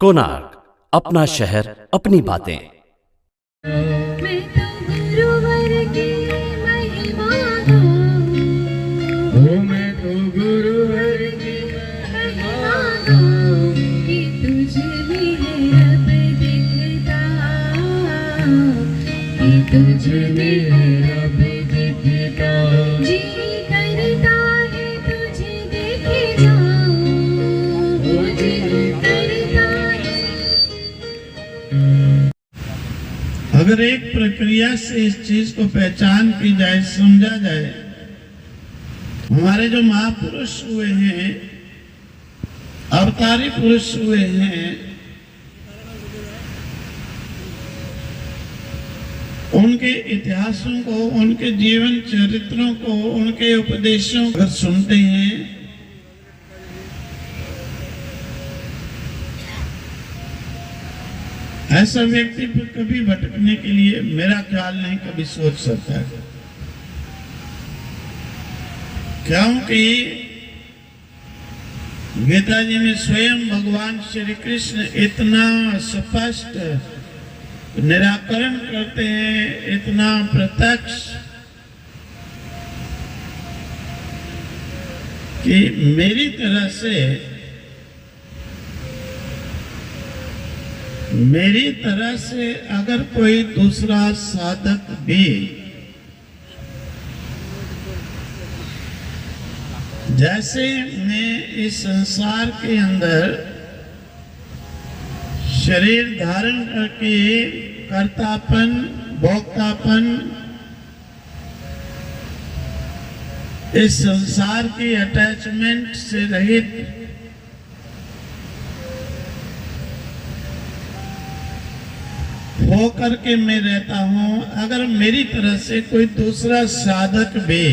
कोणार्क, अपना शहर अपनी बातें। मैं तो गुरुवर की महिमा गाऊं, मैं तो गुरुवर की महिमा गाऊं, कि तुझ में है रब दिखता, कि तुझ में है रब दिखता। जी करता है तुझे देखे जाऊं, जी करता है। अगर एक प्रक्रिया से इस चीज को पहचान की जाए, समझा जाए, हमारे जो महापुरुष हुए हैं, अवतारी पुरुष हुए हैं, उनके इतिहासों को, उनके जीवन चरित्रों को, उनके उपदेशों को सुनते हैं, ऐसा व्यक्ति कभी भटकने के लिए मेरा ख्याल नहीं कभी सोच सकता है। क्योंकि गीता जी में स्वयं भगवान श्री कृष्ण इतना स्पष्ट निराकरण करते हैं, इतना प्रत्यक्ष, कि मेरी तरह से अगर कोई दूसरा साधक भी जैसे मैं इस संसार के अंदर शरीर धारण करके कर्तापन, भोक्तापन, इस संसार की अटैचमेंट से रहित हो करके मैं रहता हूं, अगर मेरी तरह से कोई दूसरा साधक भी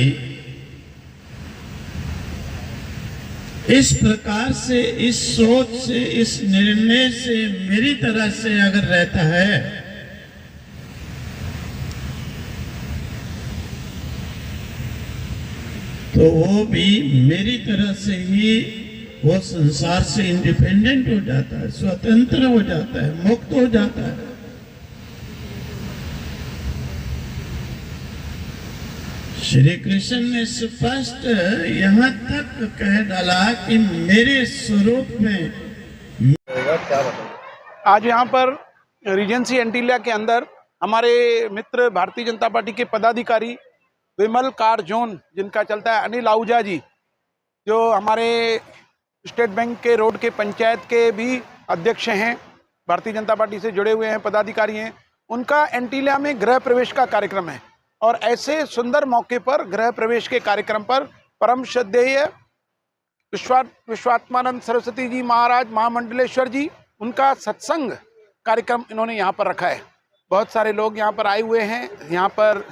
इस प्रकार से, इस सोच से, इस निर्णय से मेरी तरह से अगर रहता है, तो वो भी मेरी तरह से ही वो संसार से इंडिपेंडेंट हो जाता है, स्वतंत्र हो जाता है, मुक्त हो जाता है। श्री कृष्ण ने स्पष्ट यहाँ तक कह डाला कि मेरे स्वरूप में। आज यहाँ पर रीजेंसी एंटीलिया के अंदर हमारे मित्र भारतीय जनता पार्टी के पदाधिकारी विमल कार जोन जिनका चलता है, अनिल आहूजा जी, जो हमारे स्टेट बैंक के रोड के पंचायत के भी अध्यक्ष हैं, भारतीय जनता पार्टी से जुड़े हुए हैं, पदाधिकारी हैं, उनका एंटीलिया में गृह प्रवेश का कार्यक्रम है। और ऐसे सुंदर मौके पर गृह प्रवेश के कार्यक्रम पर परम श्रद्धेय विश्वात्मानंद सरस्वती जी महाराज महामंडलेश्वर जी, उनका सत्संग कार्यक्रम इन्होंने यहाँ पर रखा है। बहुत सारे लोग यहाँ पर आए हुए हैं, यहाँ पर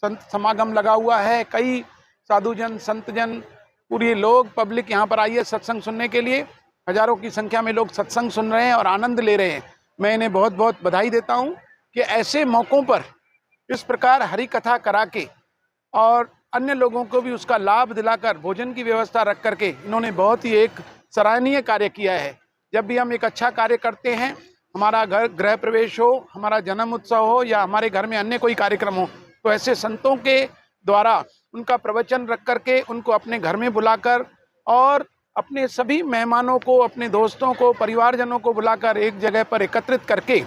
संत समागम लगा हुआ है, कई साधुजन, संतजन, पूरे लोग, पब्लिक यहाँ पर आई है सत्संग सुनने के लिए। हजारों की संख्या में लोग सत्संग सुन रहे हैं और आनंद ले रहे हैं। मैं इन्हें बहुत बहुत बधाई देता हूँ कि ऐसे मौक़ों पर इस प्रकार हरि कथा करा के और अन्य लोगों को भी उसका लाभ दिलाकर भोजन की व्यवस्था रख करके इन्होंने बहुत ही एक सराहनीय कार्य किया है। जब भी हम एक अच्छा कार्य करते हैं, हमारा घर गृह प्रवेश हो, हमारा जन्म उत्सव हो या हमारे घर में अन्य कोई कार्यक्रम हो, तो ऐसे संतों के द्वारा उनका प्रवचन रख करके उनको अपने घर में बुलाकर और अपने सभी मेहमानों को, अपने दोस्तों को, परिवारजनों को बुलाकर एक जगह पर एकत्रित करके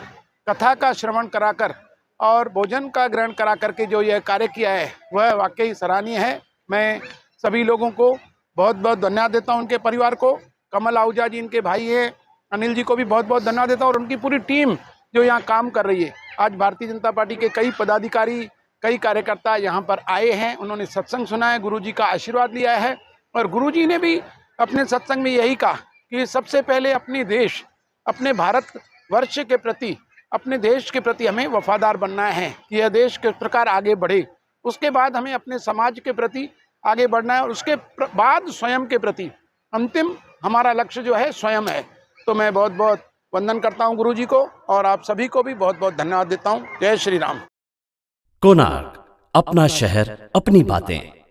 कथा का श्रवण कराकर और भोजन का ग्रहण करा करके जो यह कार्य किया है वह वाकई सराहनीय है। मैं सभी लोगों को बहुत बहुत धन्यवाद देता हूं, उनके परिवार को, कमल आहूजा जी इनके भाई हैं, अनिल जी को भी बहुत बहुत धन्यवाद देता हूं और उनकी पूरी टीम जो यहाँ काम कर रही है। आज भारतीय जनता पार्टी के कई पदाधिकारी, कई कार्यकर्ता यहाँ पर आए हैं, उन्होंने सत्संग सुना है, गुरु जी का आशीर्वाद लिया है और गुरु जी ने भी अपने सत्संग में यही कहा कि सबसे पहले अपने देश, अपने भारत वर्ष के प्रति, अपने देश के प्रति हमें वफादार बनना है कि यह देश किस प्रकार आगे बढ़े। उसके बाद हमें अपने समाज के प्रति आगे बढ़ना है और उसके बाद स्वयं के प्रति। अंतिम हमारा लक्ष्य जो है स्वयं है। तो मैं बहुत बहुत वंदन करता हूं गुरु जी को और आप सभी को भी बहुत बहुत धन्यवाद देता हूं। जय श्री राम। कोणार्क, अपना शहर अपनी बातें।